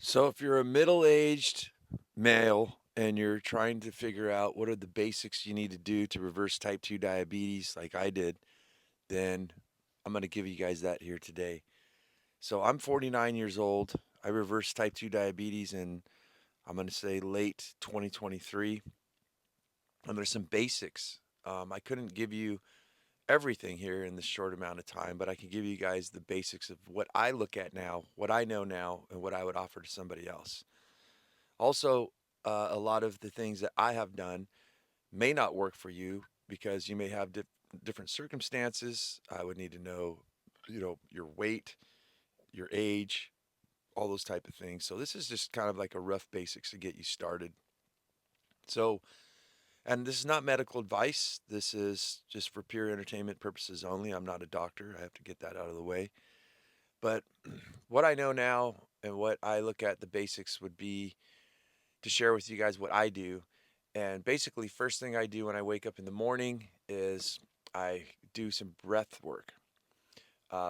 So if you're a middle-aged male and you're trying to figure out what are the basics you need to do to reverse type 2 diabetes like I did, then I'm going to give you guys that here today. So I'm 49 years old. I reversed type 2 diabetes in, I'm going to say, late 2023. And there's some basics. I couldn't give you everything here in this short amount of time, but I can give you guys the basics of what I look at now, what I know now, and what I would offer to somebody else. Also, a lot of the things that I have done may not work for you because you may have different circumstances. I would need to know, your weight, your age, all those type of things. So this is just kind of like a rough basics to get you started. So, and this is not medical advice. This is just for pure entertainment purposes only. I'm not a doctor. I have to get that out of the way. But what I know now and what I look at the basics would be to share with you guys what I do. And basically, first thing I do when I wake up in the morning is I do some breath work.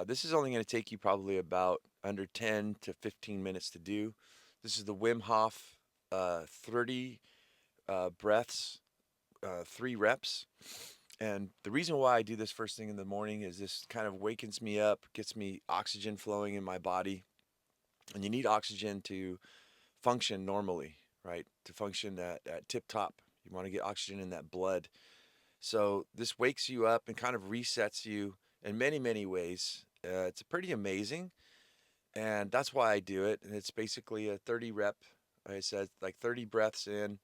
This is only going to take you probably about under 10 to 15 minutes to do. This is the Wim Hof 30 breaths, 3 reps. And the reason why I do this first thing in the morning is this kind of wakens me up, gets me oxygen flowing in my body. And you need oxygen to function normally, right? To function at tip top. You want to get oxygen in that blood. So this wakes you up and kind of resets you in many, many ways. It's pretty amazing. And that's why I do it. And it's basically a 30 rep, like I said, like 30 breaths in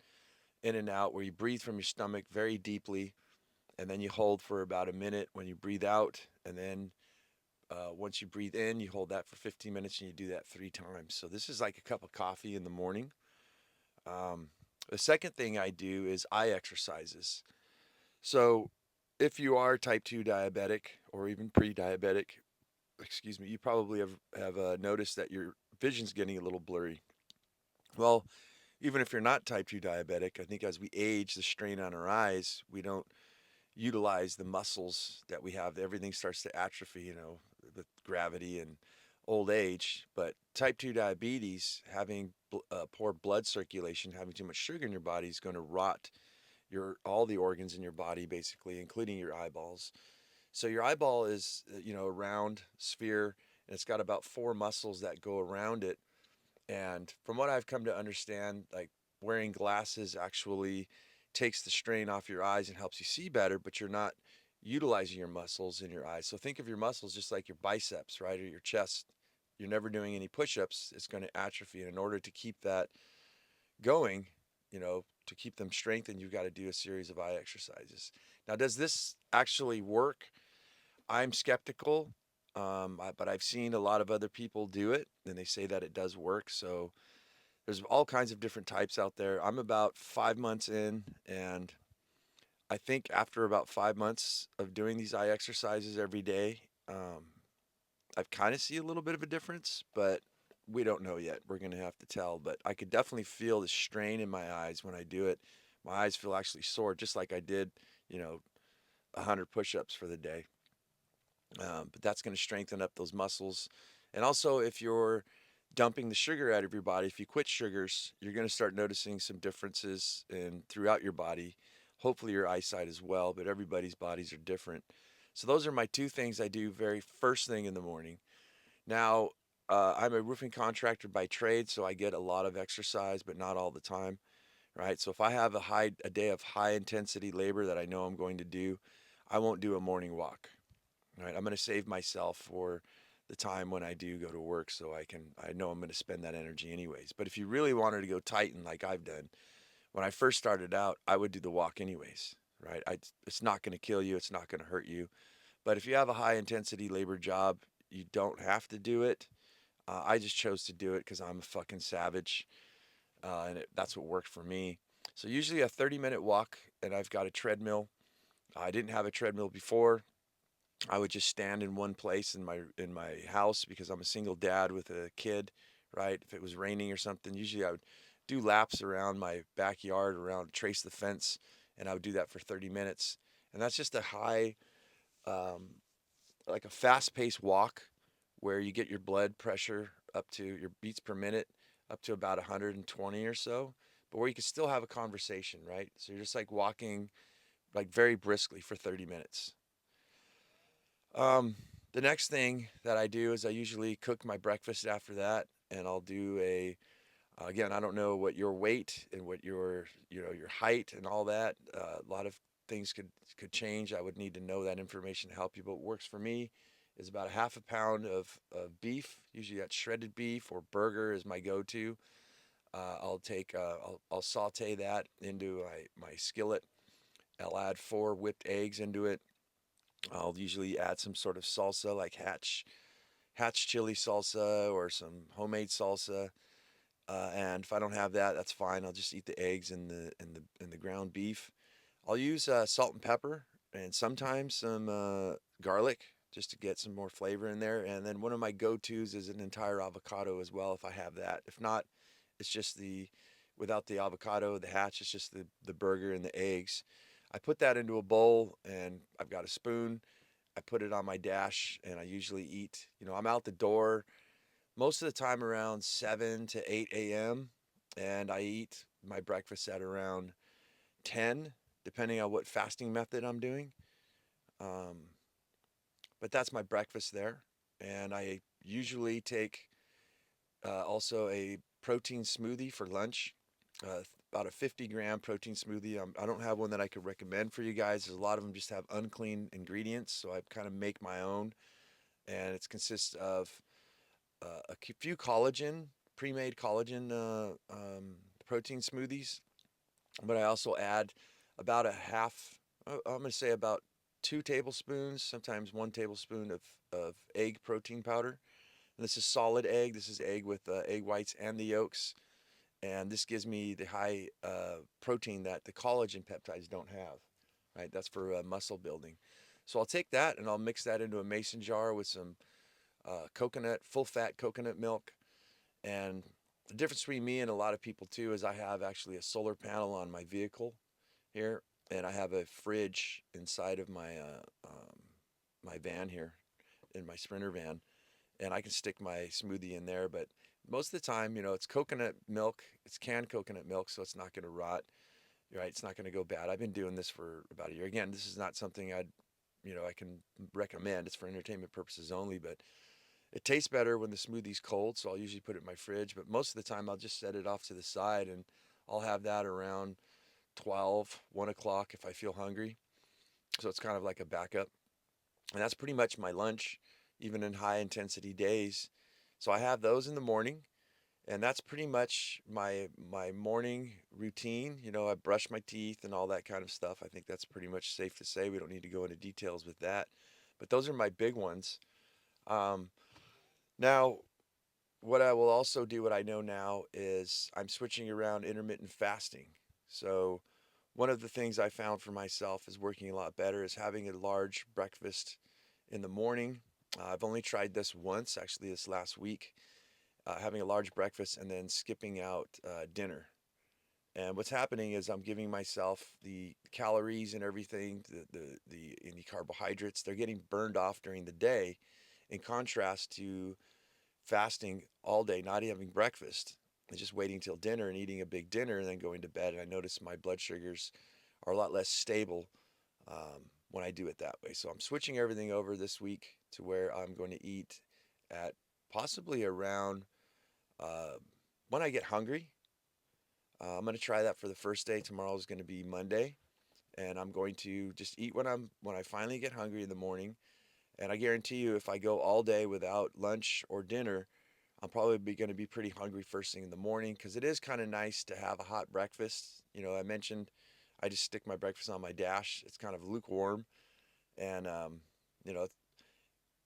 and out, where you breathe from your stomach very deeply. And then you hold for about a minute when you breathe out. And then once you breathe in, you hold that for 15 minutes and you do that 3 times. So this is like a cup of coffee in the morning. Um, the second thing I do is eye exercises. So if you are type 2 diabetic or even pre diabetic, excuse me, you probably have noticed that your vision's getting a little blurry. Well, even if you're not type 2 diabetic, I think as we age, the strain on our eyes, we don't utilize the muscles that we have. Everything starts to atrophy, with gravity and old age. But type 2 diabetes, having poor blood circulation, having too much sugar in your body is going to rot your all the organs in your body, basically, including your eyeballs. So your eyeball is, a round sphere, and it's got about 4 muscles that go around it. And from what I've come to understand, like, wearing glasses actually takes the strain off your eyes and helps you see better, but you're not utilizing your muscles in your eyes. So think of your muscles just like your biceps, right, or your chest. You're never doing any push-ups. It's going to atrophy. And in order to keep that going, to keep them strengthened, you've got to do a series of eye exercises. Now, does this actually work? I'm skeptical, but I've seen a lot of other people do it, and they say that it does work. So there's all kinds of different types out there. I'm about 5 months in, and I think after about 5 months of doing these eye exercises every day, I kind of see a little bit of a difference, but we don't know yet. We're going to have to tell. But I could definitely feel the strain in my eyes when I do it. My eyes feel actually sore, just like I did, you know, 100 push ups for the day. But that's going to strengthen up those muscles. And also, if you're dumping the sugar out of your body, if you quit sugars, you're going to start noticing some differences in throughout your body. Hopefully, your eyesight as well. But everybody's bodies are different. So those are my two things I do very first thing in the morning. Now, I'm a roofing contractor by trade, so I get a lot of exercise, but not all the time, right? So if I have a day of high intensity labor that I know I'm going to do, I won't do a morning walk, right? I'm going to save myself for the time when I do go to work, so I know I'm going to spend that energy anyways. But if you really wanted to go tighten like I've done, when I first started out, I would do the walk anyways, right? It's not going to kill you, it's not going to hurt you. But if you have a high intensity labor job, you don't have to do it. I just chose to do it because I'm a fucking savage, and that's what worked for me. So usually a 30-minute walk, and I've got a treadmill. I didn't have a treadmill before. I would just stand in one place in my house because I'm a single dad with a kid, right? If it was raining or something, usually I would do laps around my backyard, around trace the fence, and I would do that for 30 minutes. And that's just a high, um, like a fast-paced walk where you get your blood pressure up to your beats per minute up to about 120 or so, but where you can still have a conversation, right? So you're just like walking like very briskly for 30 minutes. Um, the next thing that I do is I usually cook my breakfast after that, and I'll do a again, I don't know what your weight and what your your height and all that. A lot of things could change. I would need to know that information to help you. But what works for me is about a half a pound of beef. Usually that's shredded beef or burger is my go-to. I'll saute that into my skillet. I'll add 4 whipped eggs into it. I'll usually add some sort of salsa like hatch chili salsa or some homemade salsa. And if I don't have that, that's fine. I'll just eat the eggs and the ground beef. I'll use salt and pepper and sometimes some garlic just to get some more flavor in there. And then one of my go-tos is an entire avocado as well if I have that. If not, it's just the without the avocado, the hatch, it's just the burger and the eggs. I put that into a bowl and I've got a spoon. I put it on my dash and I usually eat. I'm out the door most of the time around 7 to 8 a.m. and I eat my breakfast at around 10, depending on what fasting method I'm doing. Um, but that's my breakfast there. And I usually take also a protein smoothie for lunch, about a 50-gram protein smoothie. I don't have one that I could recommend for you guys. A lot of them just have unclean ingredients, so I kind of make my own. And it consists of a few pre-made collagen protein smoothies, but I also add about a half. I'm going to say about 2 tablespoons, sometimes 1 tablespoon of egg protein powder. And this is solid egg. This is egg with egg whites and the yolks, and this gives me the high protein that the collagen peptides don't have. Right, that's for muscle building. So I'll take that and I'll mix that into a mason jar with some full fat coconut milk. And the difference between me and a lot of people too is I have actually a solar panel on my vehicle here, and I have a fridge inside of my van here, in my Sprinter van, and I can stick my smoothie in there. But most of the time, it's coconut milk. It's canned coconut milk, so it's not going to rot. Right? It's not going to go bad. I've been doing this for about a year. Again, this is not something I can recommend. It's for entertainment purposes only, but it tastes better when the smoothie's cold, so I'll usually put it in my fridge. But most of the time, I'll just set it off to the side, and I'll have that around 12, 1 o'clock if I feel hungry. So it's kind of like a backup. And that's pretty much my lunch, even in high intensity days. So I have those in the morning, and that's pretty much my morning routine. I brush my teeth and all that kind of stuff. I think that's pretty much safe to say. We don't need to go into details with that. But those are my big ones. Um, Now, what I will also do, what I know now, is I'm switching around intermittent fasting. So, one of the things I found for myself is working a lot better is having a large breakfast in the morning. I've only tried this once, actually, this last week, having a large breakfast and then skipping out dinner. And what's happening is I'm giving myself the calories and everything, the carbohydrates, they're getting burned off during the day, in contrast to fasting all day, not having breakfast, and just waiting till dinner and eating a big dinner and then going to bed. And I notice my blood sugars are a lot less stable when I do it that way. So I'm switching everything over this week to where I'm going to eat at possibly around uh, when I get hungry. I'm going to try that for the first day. Tomorrow is going to be Monday, and I'm going to just eat when I finally get hungry in the morning. And I guarantee you, if I go all day without lunch or dinner, I'm probably going to be pretty hungry first thing in the morning because it is kind of nice to have a hot breakfast. I mentioned I just stick my breakfast on my dash. It's kind of lukewarm, and you know,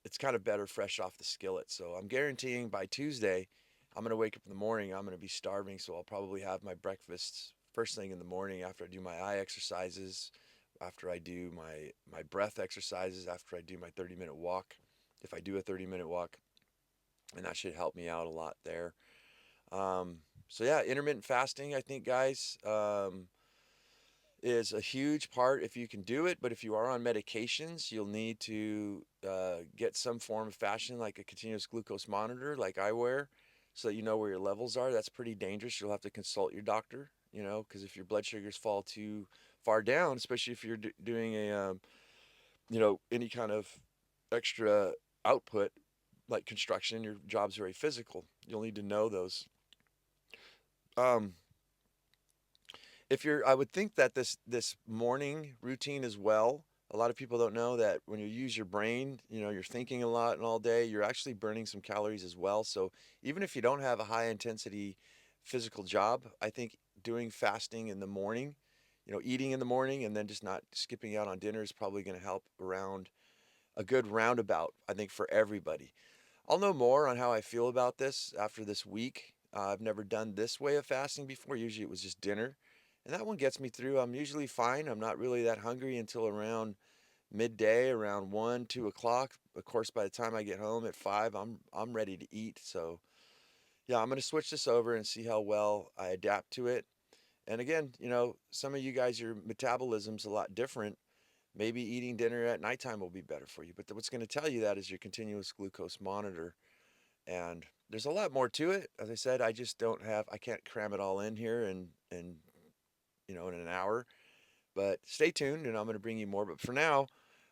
it's kind of better fresh off the skillet. So I'm guaranteeing by Tuesday, I'm going to wake up in the morning. I'm going to be starving, so I'll probably have my breakfast first thing in the morning after I do my eye exercises, after I do my breath exercises, after I do my 30-minute walk. If I do a 30-minute walk, and that should help me out a lot there. So yeah, intermittent fasting, I think, guys, is a huge part if you can do it. But if you are on medications, you'll need to get some form of fasting, like a continuous glucose monitor, like I wear, so that you know where your levels are. That's pretty dangerous. You'll have to consult your doctor, because if your blood sugars fall too far down, especially if you're doing any kind of extra output like construction, your job's very physical. You'll need to know those. Um, if you're, I would think that this morning routine as well. A lot of people don't know that when you use your brain, you're thinking a lot and all day, you're actually burning some calories as well. So even if you don't have a high intensity physical job, I think doing fasting in the morning, eating in the morning and then just not skipping out on dinner is probably going to help around a good roundabout, I think, for everybody. I'll know more on how I feel about this after this week. I've never done this way of fasting before. Usually it was just dinner. And that one gets me through. I'm usually fine. I'm not really that hungry until around midday, around 1, 2 o'clock. Of course, by the time I get home at 5, I'm ready to eat. So yeah, I'm gonna switch this over and see how well I adapt to it. And again, some of you guys, your metabolism's a lot different. Maybe eating dinner at nighttime will be better for you. But what's going to tell you that is your continuous glucose monitor. And there's a lot more to it. As I said, I can't cram it all in here in an hour. But stay tuned and I'm going to bring you more. But for now,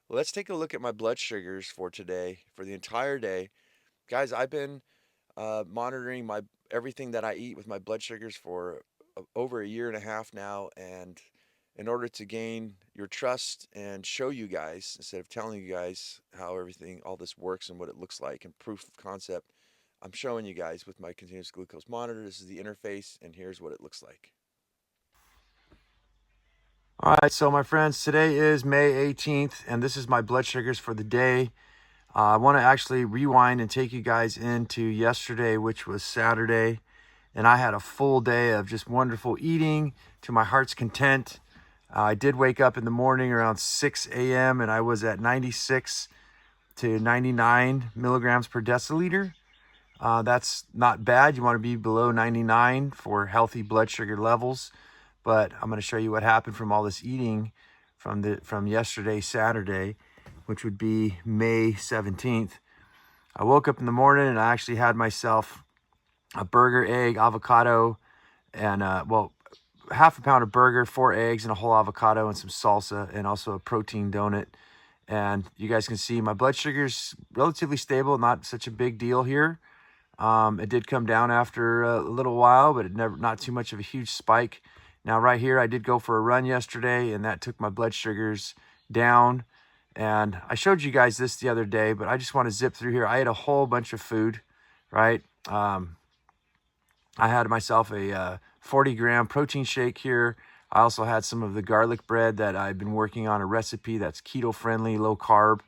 let's take a look at my blood sugars for today, for the entire day. Guys, I've been monitoring my everything that I eat with my blood sugars for over a year and a half now. And in order to gain your trust and show you guys, instead of telling you guys how all this works and what it looks like and proof of concept, I'm showing you guys with my continuous glucose monitor. This is the interface, and here's what it looks like. All right, so my friends, today is May 18th, and this is my blood sugars for the day. I want to actually rewind and take you guys into yesterday, which was Saturday, and I had a full day of just wonderful eating to my heart's content. I did wake up in the morning around 6 a.m. and I was at 96 to 99 milligrams per deciliter. That's not bad. You want to be below 99 for healthy blood sugar levels. But I'm going to show you what happened from all this eating from yesterday, Saturday, which would be May 17th. I woke up in the morning and I actually had myself a burger, egg, avocado, and half a pound of burger, 4 eggs, and a whole avocado, and some salsa, and also a protein donut. And you guys can see my blood sugar's relatively stable, not such a big deal here. It did come down after a little while, but not too much of a huge spike. Now right here, I did go for a run yesterday, and that took my blood sugars down. And I showed you guys this the other day, but I just want to zip through here. I ate a whole bunch of food, right? I had myself a 40-gram protein shake here. I also had some of the garlic bread that I've been working on a recipe that's keto-friendly, low carb.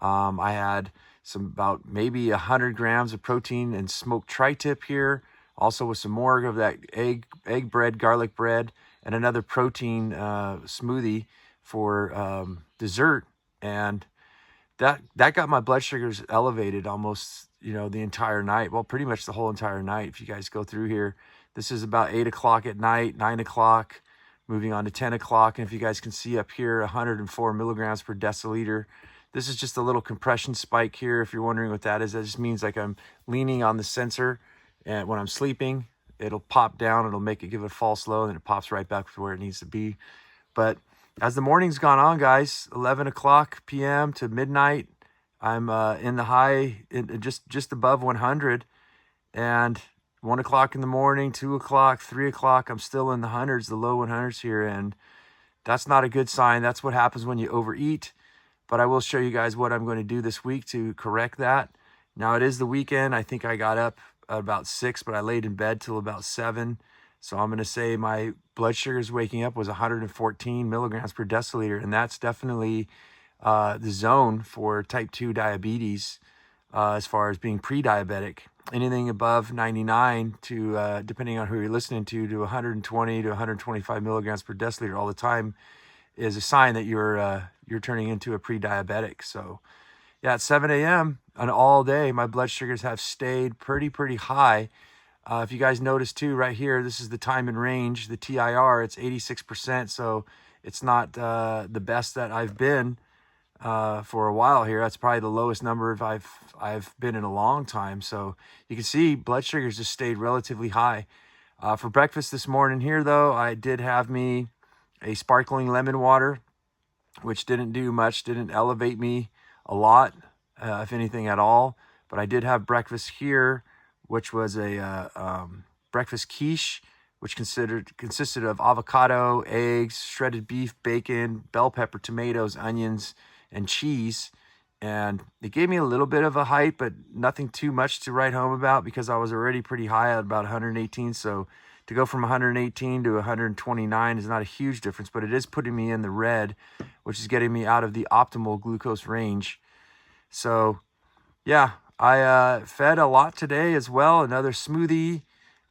I had about maybe 100 grams of protein and smoked tri-tip here. Also with some more of that egg bread, garlic bread, and another protein smoothie for dessert. And that got my blood sugars elevated almost, the entire night. Well, pretty much the whole entire night. If you guys go through here, this is about 8 o'clock at night, 9 o'clock, moving on to 10 o'clock. And if you guys can see up here, 104 milligrams per deciliter. This is just a little compression spike here. If you're wondering what that is, that just means like I'm leaning on the sensor, and when I'm sleeping, it'll pop down, it'll give it a false low, and then it pops right back to where it needs to be. But as the morning's gone on, guys, 11 o'clock p.m. to midnight, I'm in the high, just above 100. And 1 o'clock in the morning, 2 o'clock, 3 o'clock, I'm still in the hundreds, the low 100s here. And that's not a good sign. That's what happens when you overeat. But I will show you guys what I'm going to do this week to correct that. Now, it is the weekend. I think I got up at about 6, but I laid in bed till about 7. So I'm going to say my blood sugars waking up was 114 milligrams per deciliter. And that's definitely the zone for type 2 diabetes as far as being pre-diabetic. Anything above 99 to, depending on who you're listening to 120 to 125 milligrams per deciliter all the time is a sign that you're turning into a pre-diabetic. So yeah, at 7 a.m. and all day, my blood sugars have stayed pretty high. If you guys notice too, right here, this is the time in range, the TIR, it's 86%. So it's not the best that I've been for a while here. That's probably the lowest number I've been in a long time. So you can see blood sugars just stayed relatively high. For breakfast this morning here, though, I did have me a sparkling lemon water, which didn't do much, didn't elevate me a lot, if anything at all. But I did have breakfast here, which was a breakfast quiche, which consisted of avocado, eggs, shredded beef, bacon, bell pepper, tomatoes, onions, and cheese. And it gave me a little bit of a height, but nothing too much to write home about because I was already pretty high at about 118. So to go from 118 to 129 is not a huge difference, but it is putting me in the red, which is getting me out of the optimal glucose range. So yeah, I fed a lot today as well. Another smoothie.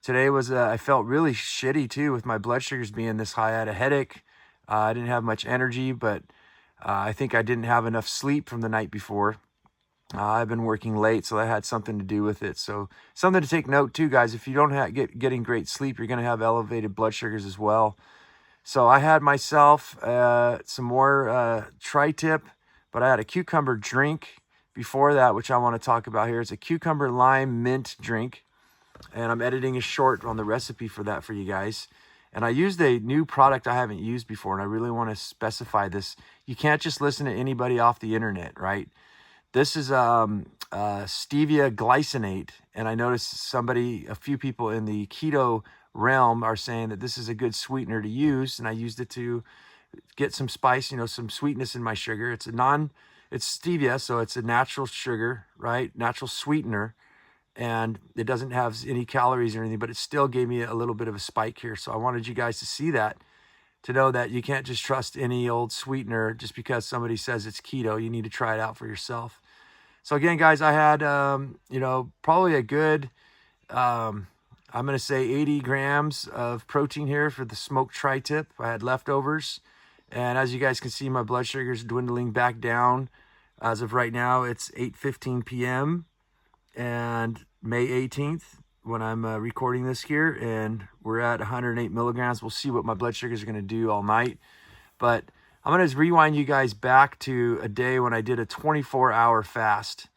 Today was, I felt really shitty too with my blood sugars being this high. I had a headache. I didn't have much energy, but I think I didn't have enough sleep from the night before. I've been working late, so that had something to do with it. So something to take note too, guys. If you don't getting great sleep, you're going to have elevated blood sugars as well. So I had myself some more tri-tip, but I had a cucumber drink before that, which I want to talk about here. It's a cucumber lime mint drink, and I'm editing a short on the recipe for that for you guys. And I used a new product I haven't used before, and I really want to specify this. You can't just listen to anybody off the internet, right? This is stevia glycinate, and I noticed a few people in the keto realm are saying that this is a good sweetener to use, and I used it to get some spice, some sweetness in my sugar. It's stevia, so it's a natural sugar, right? Natural sweetener, and it doesn't have any calories or anything, but it still gave me a little bit of a spike here. So I wanted you guys to see that, to know that you can't just trust any old sweetener just because somebody says it's keto. You need to try it out for yourself. So again, guys, I had, probably a good, I'm going to say 80 grams of protein here for the smoked tri-tip. I had leftovers. And as you guys can see, my blood sugar is dwindling back down. As of right now, it's 8:15 p.m. and May 18th when I'm recording this here. And we're at 108 milligrams. We'll see what my blood sugars are going to do all night. But I'm going to rewind you guys back to a day when I did a 24-hour fast.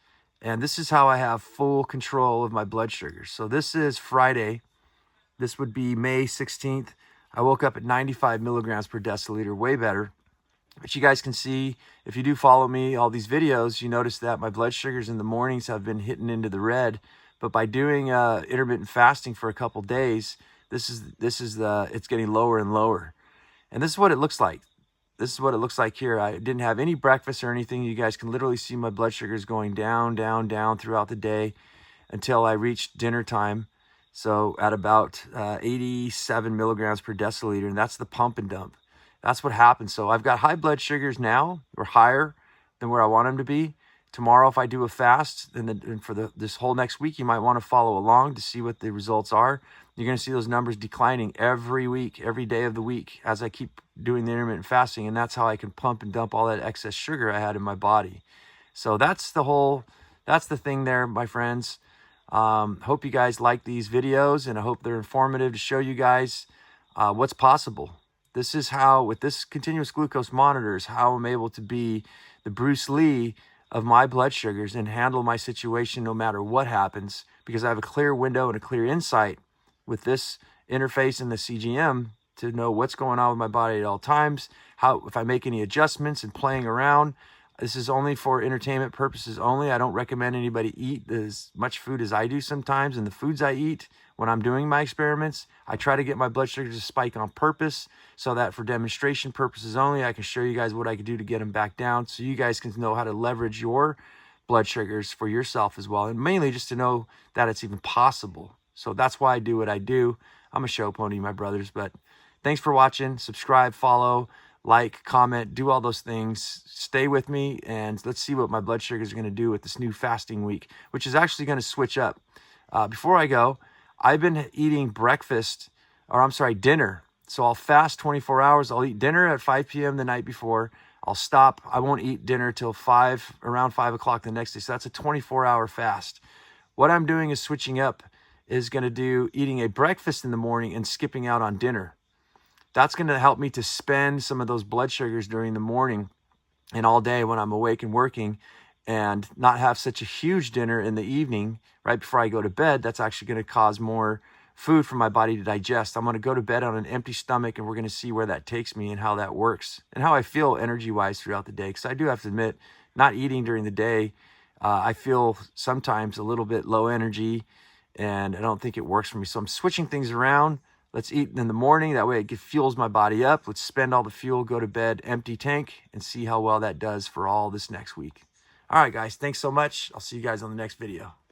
And this is how I have full control of my blood sugar. So this is Friday. This would be May 16th. I woke up at 95 milligrams per deciliter, way better. But you guys can see, if you do follow me, all these videos, you notice that my blood sugars in the mornings have been hitting into the red. But by doing intermittent fasting for a couple days, it's getting lower and lower. And this is what it looks like. This is what it looks like here. I didn't have any breakfast or anything. You guys can literally see my blood sugars going down, down, down throughout the day until I reached dinner time. So at about 87 milligrams per deciliter, and that's the pump and dump. That's what happens. So I've got high blood sugars now, or higher than where I want them to be. Tomorrow, if I do a fast, and for this whole next week, you might want to follow along to see what the results are. You're going to see those numbers declining every week, every day of the week, as I keep doing the intermittent fasting. And that's how I can pump and dump all that excess sugar I had in my body. So that's the thing there, my friends. Hope you guys like these videos, and I hope they're informative to show you guys what's possible. This is how, with this continuous glucose monitor, is how I'm able to be the Bruce Lee of my blood sugars and handle my situation no matter what happens, because I have a clear window and a clear insight with this interface and the CGM to know what's going on with my body at all times, if I make any adjustments and playing around. This is only for entertainment purposes only. I don't recommend anybody eat as much food as I do sometimes. And the foods I eat when I'm doing my experiments, I try to get my blood sugar to spike on purpose so that for demonstration purposes only, I can show you guys what I can do to get them back down, so you guys can know how to leverage your blood sugars for yourself as well. And mainly just to know that it's even possible. So that's why I do what I do. I'm a show pony, my brothers. But thanks for watching. Subscribe, follow, like, comment, do all those things. Stay with me, and let's see what my blood sugars are going to do with this new fasting week, which is actually going to switch up. Before I go, I've been eating dinner. So I'll fast 24 hours. I'll eat dinner at 5 p.m. the night before. I'll stop. I won't eat dinner till around 5 o'clock the next day. So that's a 24-hour fast. What I'm doing is switching up, is going to do eating a breakfast in the morning and skipping out on dinner. That's going to help me to spend some of those blood sugars during the morning and all day when I'm awake and working, and not have such a huge dinner in the evening right before I go to bed. That's actually going to cause more food for my body to digest. I'm going to go to bed on an empty stomach, and we're going to see where that takes me and how that works and how I feel energy wise throughout the day. Because I do have to admit, not eating during the day, I feel sometimes a little bit low energy, and I don't think it works for me. So I'm switching things around. Let's eat in the morning. That way it fuels my body up. Let's spend all the fuel, go to bed, empty tank, and see how well that does for all this next week. All right, guys, thanks so much. I'll see you guys on the next video.